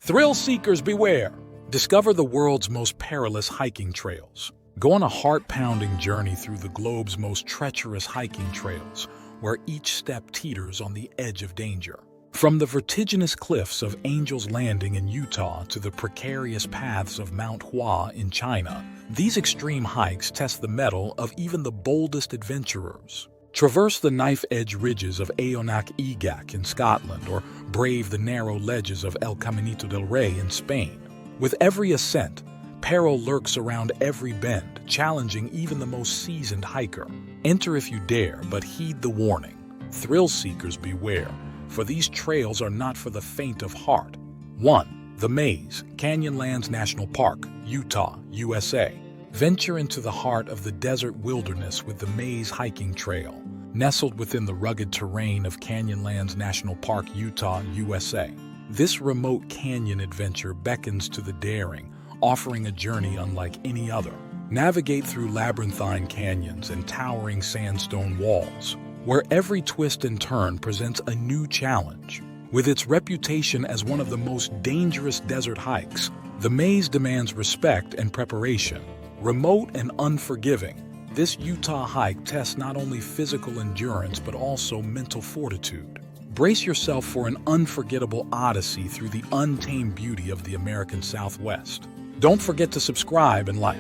Thrill seekers beware! Discover the world's most perilous hiking trails. Go on a heart-pounding journey through the globe's most treacherous hiking trails, where each step teeters on the edge of danger. From the vertiginous cliffs of Angel's Landing in Utah to the precarious paths of Mount Hua in China, these extreme hikes test the mettle of even the boldest adventurers. Traverse the knife-edge ridges of Aonak in Scotland, or brave the narrow ledges of El Caminito del Rey in Spain. With every ascent, peril lurks around every bend, challenging even the most seasoned hiker. Enter if you dare, but heed the warning. Thrill seekers beware, for these trails are not for the faint of heart. 1. The Maze, Canyonlands National Park, Utah, USA. Venture into the heart of the desert wilderness with the Maze Hiking Trail, nestled within the rugged terrain of Canyonlands National Park, Utah, USA. This remote canyon adventure beckons to the daring, offering a journey unlike any other. Navigate through labyrinthine canyons and towering sandstone walls, where every twist and turn presents a new challenge. With its reputation as one of the most dangerous desert hikes, the maze demands respect and preparation. Remote and unforgiving, this Utah hike tests not only physical endurance but also mental fortitude. Brace yourself for an unforgettable odyssey through the untamed beauty of the American Southwest. Don't forget to subscribe and like.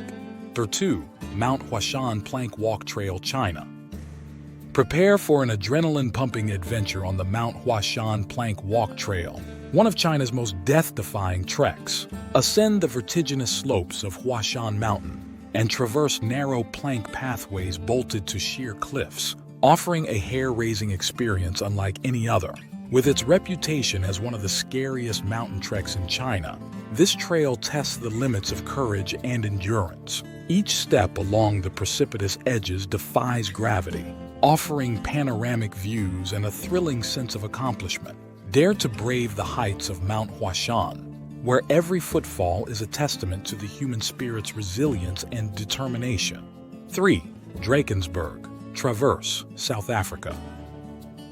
2. Mount Huashan Plank Walk Trail, China. Prepare for an adrenaline-pumping adventure on the Mount Huashan Plank Walk Trail, one of China's most death-defying treks. Ascend the vertiginous slopes of Huashan Mountain and traverse narrow plank pathways bolted to sheer cliffs, offering a hair-raising experience unlike any other. With its reputation as one of the scariest mountain treks in China, this trail tests the limits of courage and endurance. Each step along the precipitous edges defies gravity, offering panoramic views and a thrilling sense of accomplishment. Dare to brave the heights of Mount Huashan, where every footfall is a testament to the human spirit's resilience and determination. 3. Drakensberg, Traverse, South Africa.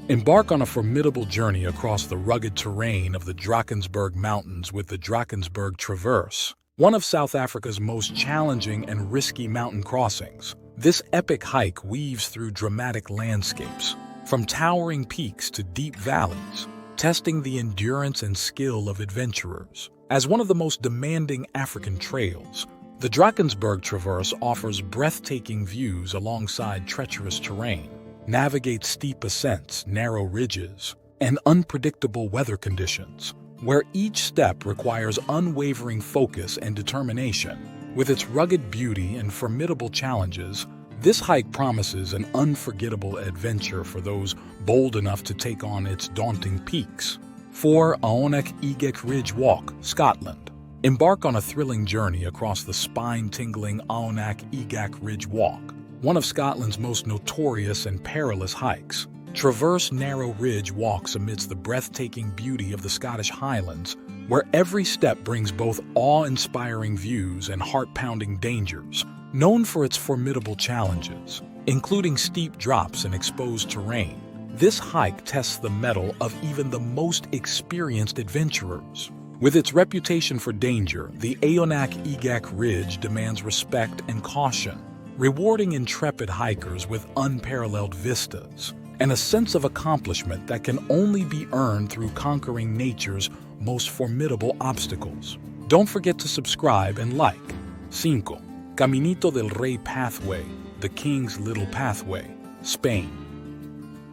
Embark on a formidable journey across the rugged terrain of the Drakensberg Mountains with the Drakensberg Traverse, one of South Africa's most challenging and risky mountain crossings. This epic hike weaves through dramatic landscapes, from towering peaks to deep valleys, testing the endurance and skill of adventurers. As one of the most demanding African trails, the Drakensberg Traverse offers breathtaking views alongside treacherous terrain. Navigate steep ascents, narrow ridges, and unpredictable weather conditions, where each step requires unwavering focus and determination. With its rugged beauty and formidable challenges, this hike promises an unforgettable adventure for those bold enough to take on its daunting peaks. 4. Aonak Ridge Walk, Scotland. Embark on a thrilling journey across the spine-tingling Aonak Ridge Walk, one of Scotland's most notorious and perilous hikes. Traverse narrow ridge walks amidst the breathtaking beauty of the Scottish Highlands, where every step brings both awe-inspiring views and heart-pounding dangers. Known for its formidable challenges, including steep drops and exposed terrain, this hike tests the mettle of even the most experienced adventurers. With its reputation for danger, the Aonak Ridge demands respect and caution, rewarding intrepid hikers with unparalleled vistas and a sense of accomplishment that can only be earned through conquering nature's most formidable obstacles. Don't forget to subscribe and like. 5. Caminito del Rey Pathway, the King's Little Pathway, Spain.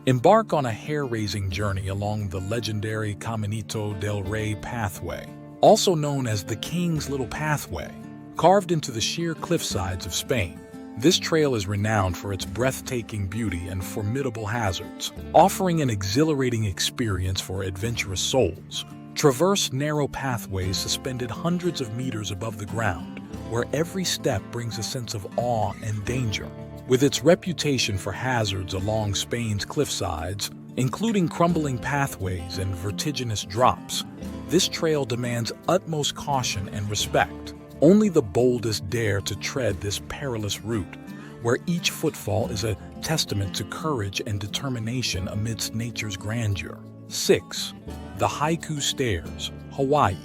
Embark on a hair-raising journey along the legendary Caminito del Rey Pathway, also known as the King's Little Pathway, carved into the sheer cliffsides of Spain. This trail is renowned for its breathtaking beauty and formidable hazards, offering an exhilarating experience for adventurous souls. Traverse narrow pathways suspended hundreds of meters above the ground, where every step brings a sense of awe and danger. With its reputation for hazards along Spain's cliffsides, including crumbling pathways and vertiginous drops, this trail demands utmost caution and respect. Only the boldest dare to tread this perilous route, where each footfall is a testament to courage and determination amidst nature's grandeur. 6. The Haiku Stairs, Hawaii.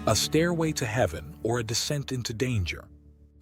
A stairway to heaven or a descent into danger.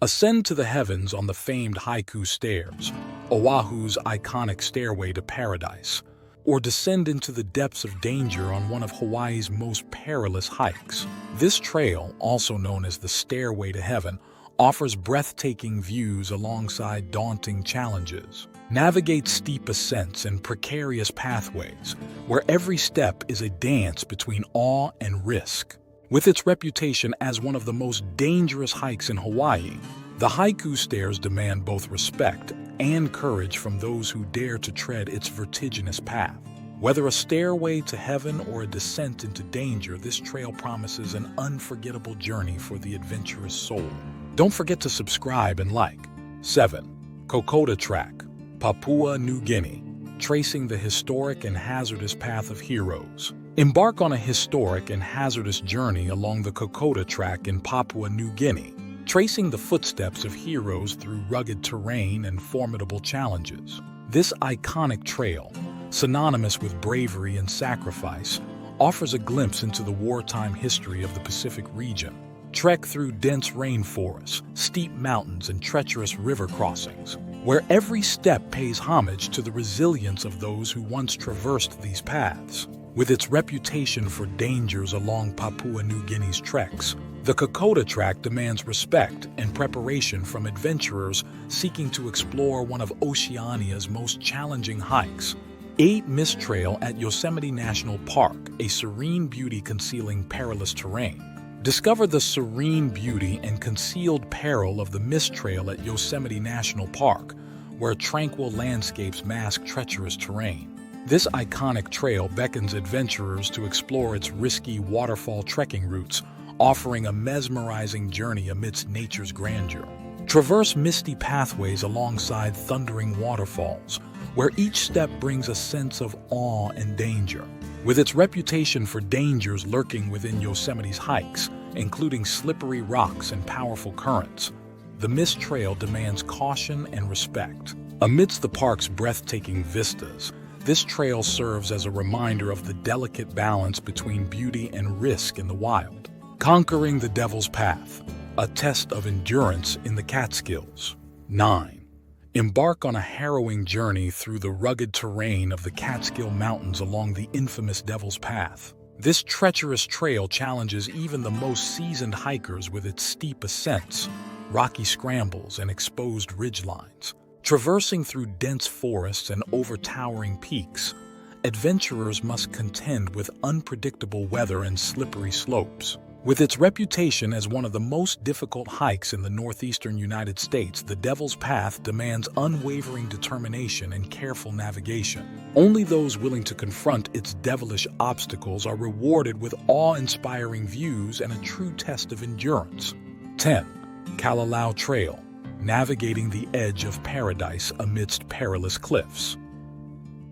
Ascend to the heavens on the famed Haiku stairs, Oahu's iconic stairway to paradise, or descend into the depths of danger on one of Hawaii's most perilous hikes. This trail, also known as the Stairway to Heaven, offers breathtaking views alongside daunting challenges. Navigate steep ascents and precarious pathways, where every step is a dance between awe and risk. With its reputation as one of the most dangerous hikes in Hawaii, the Haiku Stairs demand both respect and courage from those who dare to tread its vertiginous path. Whether a stairway to heaven or a descent into danger, this trail promises an unforgettable journey for the adventurous soul. Don't forget to subscribe and like. 7. Kokoda Track, Papua New Guinea, tracing the historic and hazardous path of heroes. Embark on a historic and hazardous journey along the Kokoda Track in Papua New Guinea, tracing the footsteps of heroes through rugged terrain and formidable challenges. This iconic trail, synonymous with bravery and sacrifice, offers a glimpse into the wartime history of the Pacific region. Trek through dense rainforests, steep mountains, and treacherous river crossings, where every step pays homage to the resilience of those who once traversed these paths. With its reputation for dangers along Papua New Guinea's treks, the Kokoda Track demands respect and preparation from adventurers seeking to explore one of Oceania's most challenging hikes. 8. Mist Trail at Yosemite National Park, a serene beauty concealing perilous terrain. Discover the serene beauty and concealed peril of the Mist Trail at Yosemite National Park, where tranquil landscapes mask treacherous terrain. This iconic trail beckons adventurers to explore its risky waterfall trekking routes, offering a mesmerizing journey amidst nature's grandeur. Traverse misty pathways alongside thundering waterfalls, where each step brings a sense of awe and danger. With its reputation for dangers lurking within Yosemite's hikes, including slippery rocks and powerful currents, the Mist Trail demands caution and respect. Amidst the park's breathtaking vistas, this trail serves as a reminder of the delicate balance between beauty and risk in the wild. Conquering the Devil's Path, a test of endurance in the Catskills. 9. Embark on a harrowing journey through the rugged terrain of the Catskill Mountains along the infamous Devil's Path. This treacherous trail challenges even the most seasoned hikers with its steep ascents, rocky scrambles, and exposed ridgelines. Traversing through dense forests and overtowering peaks, adventurers must contend with unpredictable weather and slippery slopes. With its reputation as one of the most difficult hikes in the northeastern United States, the Devil's Path demands unwavering determination and careful navigation. Only those willing to confront its devilish obstacles are rewarded with awe-inspiring views and a true test of endurance. 10. Kalalau Trail, navigating the edge of paradise amidst perilous cliffs.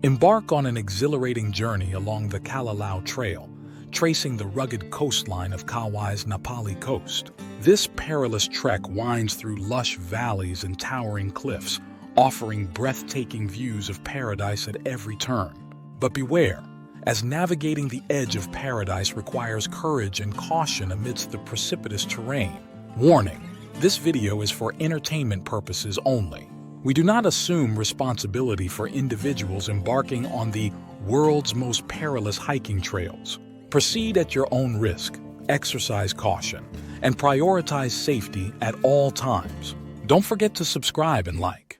Embark on an exhilarating journey along the Kalalau Trail, tracing the rugged coastline of Kauai's Napali coast. This perilous trek winds through lush valleys and towering cliffs, offering breathtaking views of paradise at every turn. But beware, as navigating the edge of paradise requires courage and caution amidst the precipitous terrain. Warning: this video is for entertainment purposes only. We do not assume responsibility for individuals embarking on the world's most perilous hiking trails. Proceed at your own risk, exercise caution, and prioritize safety at all times. Don't forget to subscribe and like.